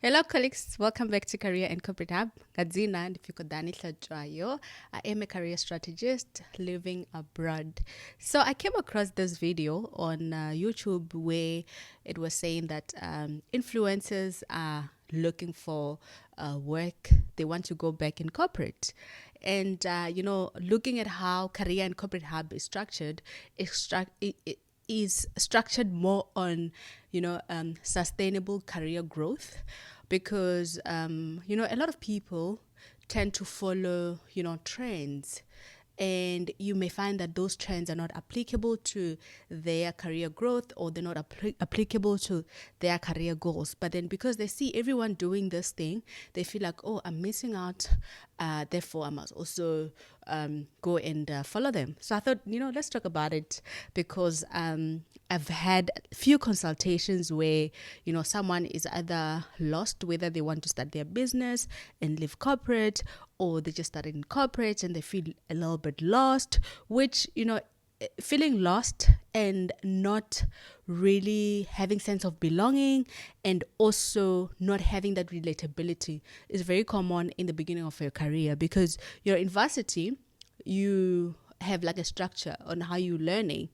Hello, colleagues. Welcome back to Career and Corporate Hub. Gadzina Ndifikodani Tlajoyo. I am a career strategist living abroad. So I came across this video on YouTube where it was saying that influencers are looking for work. They want to go back in corporate. And, looking at how Career and Corporate Hub is structured, it is structured more on sustainable career growth because a lot of people tend to follow trends, and you may find that those trends are not applicable to their career growth, or they're not applicable to their career goals. But then because they see everyone doing this thing, they feel like, oh, I'm missing out, therefore I must also go and follow them. So I thought, let's talk about it, because I've had a few consultations where someone is either lost whether they want to start their business and leave corporate, or they just started in corporate and they feel a little bit lost, which feeling lost and not really having sense of belonging, and also not having that relatability is very common in the beginning of your career, because you're in varsity, you have like a structure on how you're learning,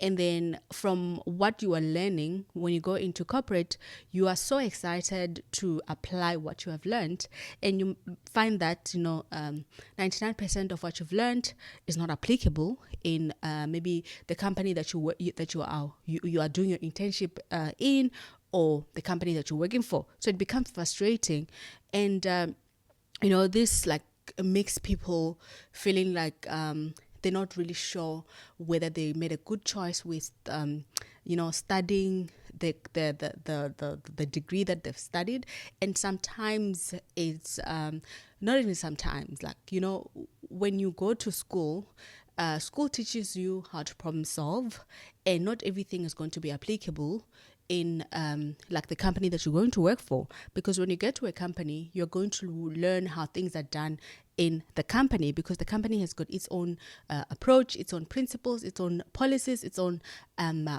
and then from what you are learning, when you go into corporate, you are so excited to apply what you have learned, and you find that 99% of what you've learned is not applicable in maybe the company that you are doing your internship in, or the company that you're working for. So it becomes frustrating, and this like makes people feeling like they're not really sure whether they made a good choice with studying the degree that they've studied. And sometimes it's not even sometimes, like when you go to school, school teaches you how to problem solve, and not everything is going to be applicable in like the company that you're going to work for, because when you get to a company, you're going to learn how things are done in the company, because the company has got its own approach, its own principles, its own policies, its own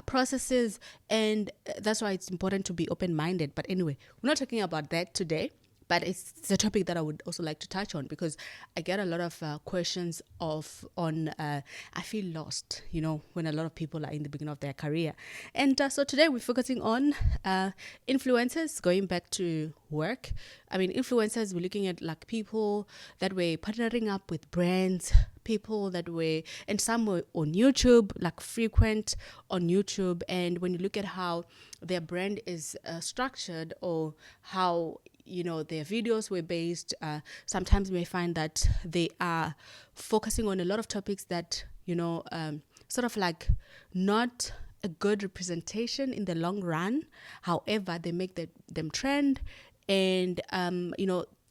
processes, and that's why it's important to be open-minded. But anyway, we're not talking about that today, but it's a topic that I would also like to touch on, because I get a lot of questions on I feel lost, when a lot of people are in the beginning of their career. And so today we're focusing on influencers going back to work. I mean, influencers, we're looking at like people that were partnering up with brands, people that were, and some were on YouTube, like frequent on YouTube. And when you look at how their brand is structured, or how their videos were based, sometimes you may find that they are focusing on a lot of topics that sort of like not a good representation in the long run. However, they make them trend, and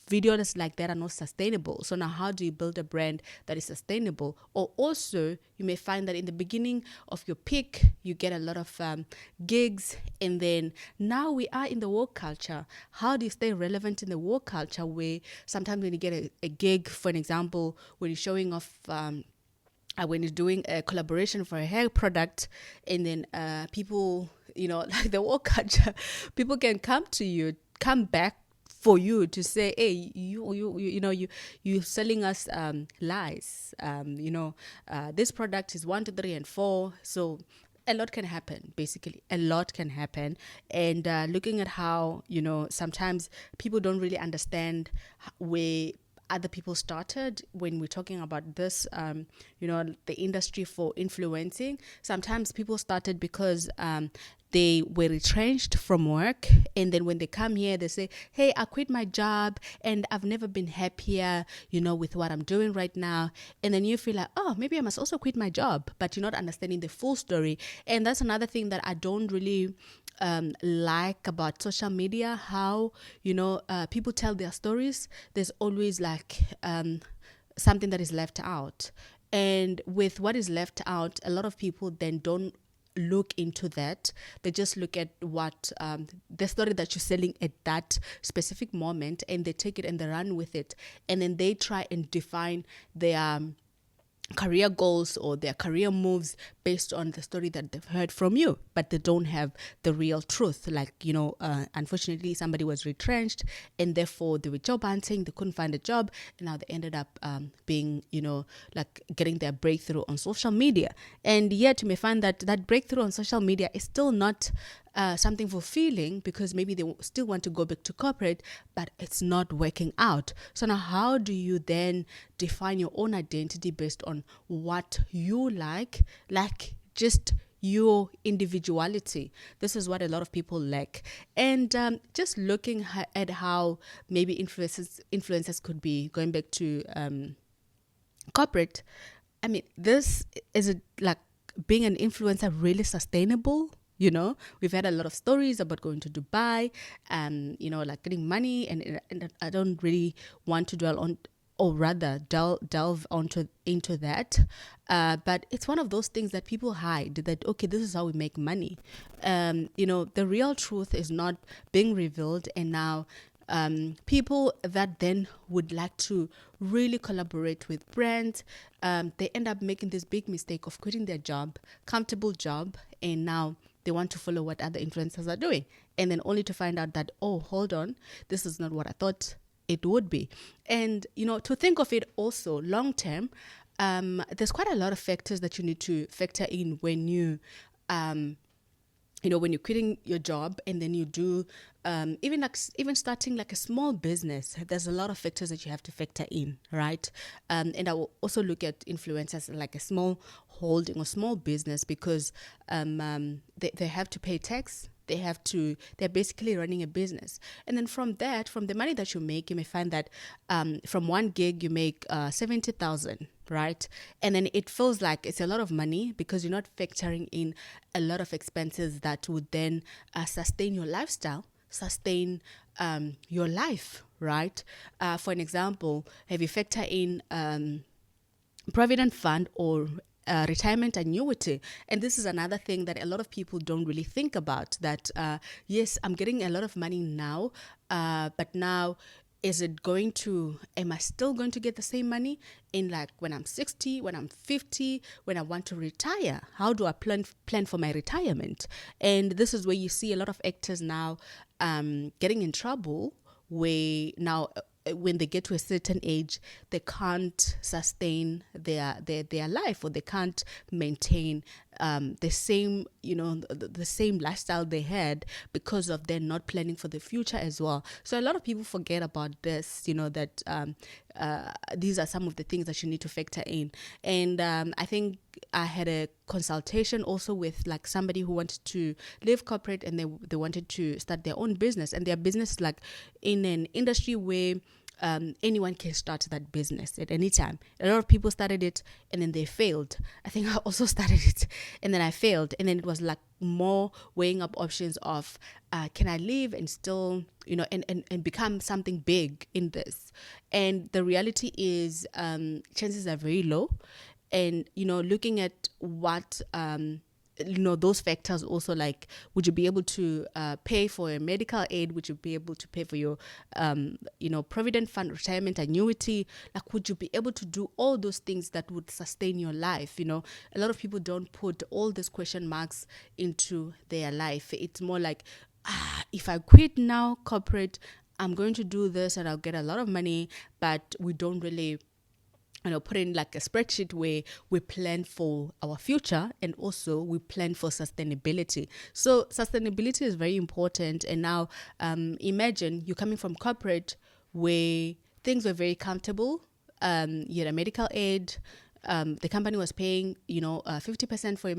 videos like that are not sustainable. So now, how do you build a brand that is sustainable? Or also, you may find that in the beginning of your peak, you get a lot of gigs, and then now we are in the work culture. How do you stay relevant in the work culture, where sometimes when you get a gig, for an example, when you're showing off when you're doing a collaboration for a hair product, and then people, like the work culture, people can come back for you to say, hey, you're selling us lies. This product is 1, 2, 3, and 4. So a lot can happen, basically. A lot can happen. And looking at how, sometimes people don't really understand where other people started when we're talking about this, the industry for influencing. Sometimes people started because they were retrenched from work, and then when they come here, they say, hey, I quit my job and I've never been happier, with what I'm doing right now. And then you feel like, oh, maybe I must also quit my job, but you're not understanding the full story. And that's another thing that I don't really like about social media, how people tell their stories. There's always like something that is left out, and with what is left out, a lot of people then don't look into that. They just look at what the story that you're selling at that specific moment, and they take it and they run with it, and then they try and define their career goals or their career moves based on the story that they've heard from you, but they don't have the real truth. Like, unfortunately, somebody was retrenched and therefore they were job hunting, they couldn't find a job, and now they ended up being, like getting their breakthrough on social media. And yet you may find that that breakthrough on social media is still not something fulfilling, because maybe they still want to go back to corporate, but it's not working out. So now how do you then define your own identity based on what you like just your individuality? This is what a lot of people lack. And just looking at how maybe influencers could be going back to corporate. I mean, this is like being an influencer really sustainable? We've had a lot of stories about going to Dubai, like getting money, and I don't really want to dwell on, or rather delve into that. But it's one of those things that people hide, that, okay, this is how we make money. The real truth is not being revealed. And now people that then would like to really collaborate with brands, they end up making this big mistake of quitting their comfortable job, and now they want to follow what other influencers are doing, and then only to find out that, oh, hold on, this is not what I thought it would be. And, to think of it also long term, there's quite a lot of factors that you need to factor in when when you're quitting your job and then you do even starting like a small business. There's a lot of factors that you have to factor in, right? And I will also look at influencers like a small holding or small business, because they have to pay tax. They're basically running a business. And then from the money that you make, you may find that from one gig you make 70,000, right? And then it feels like it's a lot of money, because you're not factoring in a lot of expenses that would then sustain your lifestyle, sustain your life, right? For an example, have you factor in provident fund or retirement annuity? And this is another thing that a lot of people don't really think about, that yes, I'm getting a lot of money now, but now am I still going to get the same money in, like, when I'm 60, when I'm 50, when I want to retire? How do I plan for my retirement? And this is where you see a lot of actors now getting in trouble, where now when they get to a certain age, they can't sustain their life, or they can't maintain the same the same lifestyle they had, because of them not planning for the future as well. So a lot of people forget about this, that these are some of the things that you need to factor in. And I think I had a consultation also with like somebody who wanted to leave corporate, and they wanted to start their own business, and their business like in an industry where anyone can start that business at any time. A lot of people started it and then they failed. I think I also started it and then I failed, and then it was like more weighing up options of can I leave and still and become something big in this. And the reality is chances are very low. And looking at what those factors also, like, would you be able to pay for a medical aid? Would you be able to pay for your provident fund, retirement annuity? Like, would you be able to do all those things that would sustain your life? A lot of people don't put all these question marks into their life. It's more like, if I quit now corporate, I'm going to do this and I'll get a lot of money, but we don't really put in like a spreadsheet where we plan for our future, and also we plan for sustainability. So sustainability is very important. And now imagine you're coming from corporate where things were very comfortable. You had a medical aid. The company was paying 50% for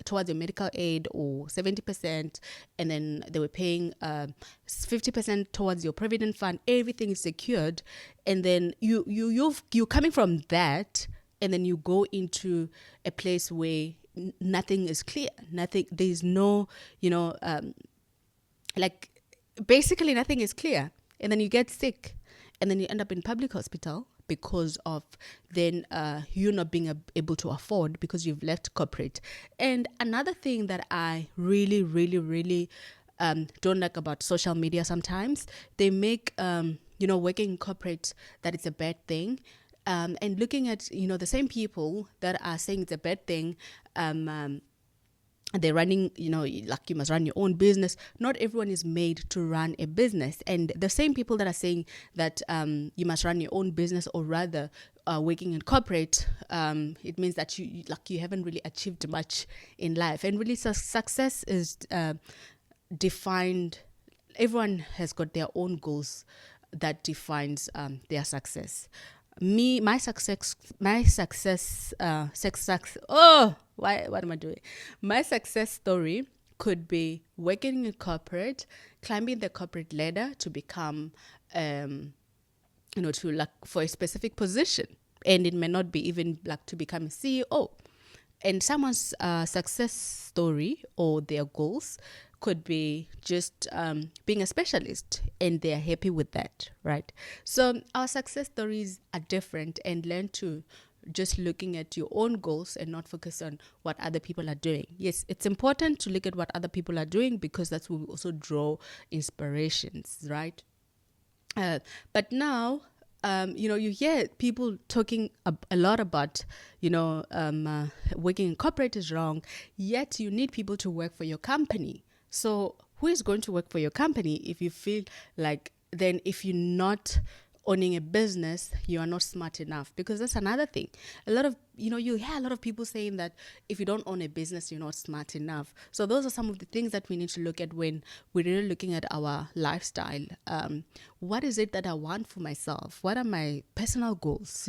towards your medical aid, or 70%, and then they were paying 50% towards your provident fund. Everything is secured, and then you're coming from that, and then you go into a place where nothing is clear. There's no like basically nothing is clear, and then you get sick, and then you end up in public hospital because of then you not being able to afford, because you've left corporate. And another thing that I really, really, really don't like about social media, sometimes they make working in corporate that it's a bad thing. and looking at the same people that are saying it's a bad thing. They're running, like you must run your own business. Not everyone is made to run a business. And the same people that are saying that you must run your own business, or rather working in corporate, it means that you haven't really achieved much in life. And really success is defined. Everyone has got their own goals that defines their success. What am I doing? My success story could be working in corporate, climbing the corporate ladder to become, to like for a specific position, and it may not be even like to become a CEO. And someone's success story or their goals could be just being a specialist, and they're happy with that, right? So our success stories are different, and learn to just looking at your own goals and not focus on what other people are doing. Yes, it's important to look at what other people are doing, because that's where we also draw inspirations, right? But now, you hear people talking a lot about, working in corporate is wrong, yet you need people to work for your company. So who is going to work for your company if you feel like, then if you're not owning a business, you are not smart enough? Because that's another thing. A lot of, you hear a lot of people saying that if you don't own a business, you're not smart enough. So those are some of the things that we need to look at when we're really looking at our lifestyle. What is it that I want for myself? What are my personal goals?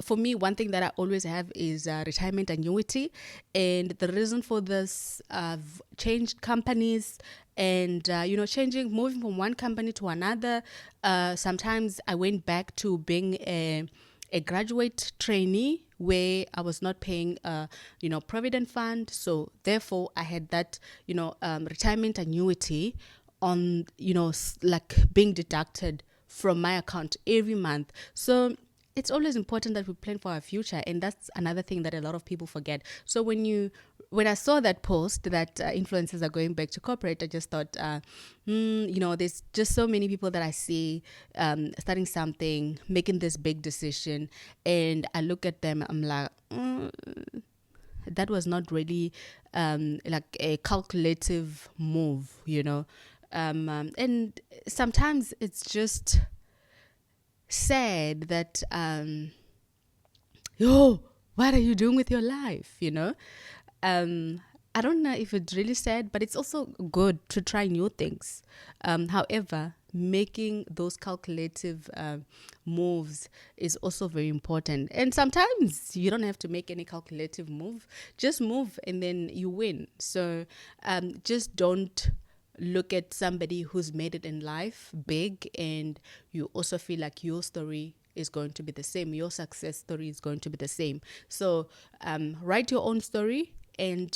For me, one thing that I always have is retirement annuity. And the reason for this, I've changed companies and, moving from one company to another. Sometimes I went back to being a graduate trainee where I was not paying, provident fund. So therefore I had that, retirement annuity on, like being deducted from my account every month. So it's always important that we plan for our future, and that's another thing that a lot of people forget. So when I saw that post that influencers are going back to corporate, I just thought, there's just so many people that I see starting something, making this big decision, and I look at them, I'm like, that was not really like a calculative move, and sometimes it's just sad that what are you doing with your life, I don't know if it's really sad, but it's also good to try new things. However, making those calculative moves is also very important, and sometimes you don't have to make any calculative move, just move and then you win. So just don't look at somebody who's made it in life big, and you also feel like your story is going to be the same, your success story is going to be the same. So write your own story, and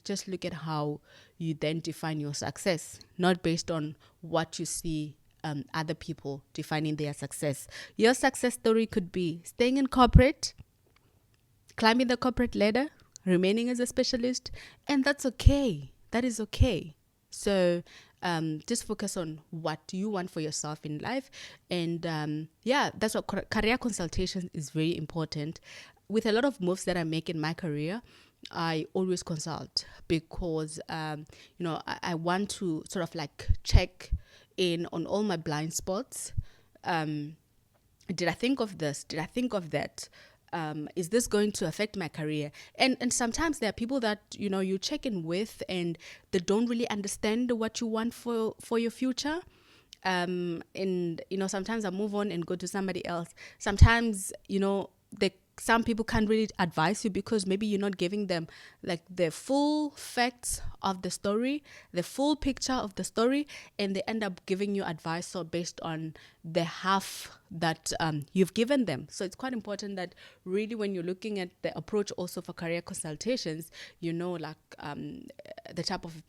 just look at how you then define your success, not based on what you see other people defining their success. Your success story could be staying in corporate, climbing the corporate ladder, remaining as a specialist, and that's okay. That is okay. So just focus on what you want for yourself in life. And that's what career consultation is very important. With a lot of moves that I make in my career, I always consult, because, I want to sort of like check in on all my blind spots. Did I think of this? Did I think of that? Is this going to affect my career? And sometimes there are people that, you check in with, and they don't really understand what you want for your future. And, sometimes I move on and go to somebody else. Sometimes, some people can't really advise you, because maybe you're not giving them like the full facts of the story, the full picture of the story, and they end up giving you advice based on the half that you've given them. So it's quite important that really, when you're looking at the approach also for career consultations, like the type of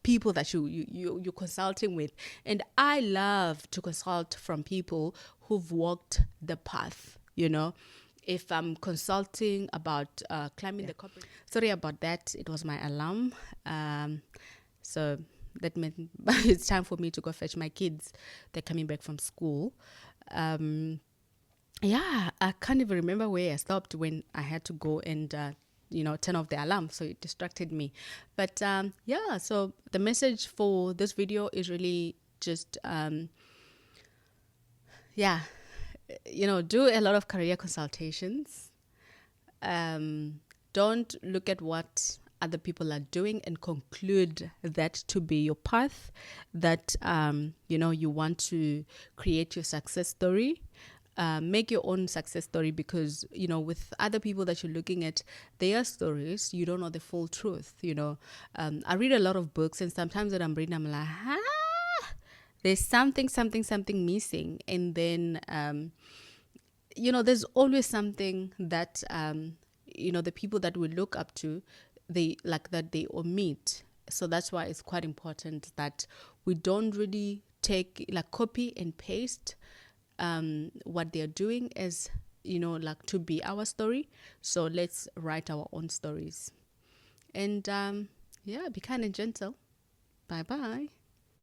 people that you're consulting with. And I love to consult from people who've walked the path, If I'm consulting about climbing the corporate... Sorry about that. It was my alarm. So that meant it's time for me to go fetch my kids. They're coming back from school. Yeah, I can't even remember where I stopped when I had to go and turn off the alarm, so it distracted me. But yeah, so the message for this video is really just yeah, do a lot of career consultations. um, don't look at what other people are doing and conclude that to be your path, that you want to create your success story. Make your own success story, because with other people that you're looking at their stories, you don't know the full truth. I read a lot of books, and sometimes when I'm reading, I'm like, there's something missing. And then there's always something that the people that we look up to, they omit. So that's why it's quite important that we don't really take, like, copy and paste what they're doing as like to be our story. So let's write our own stories. And yeah, be kind and gentle. Bye bye.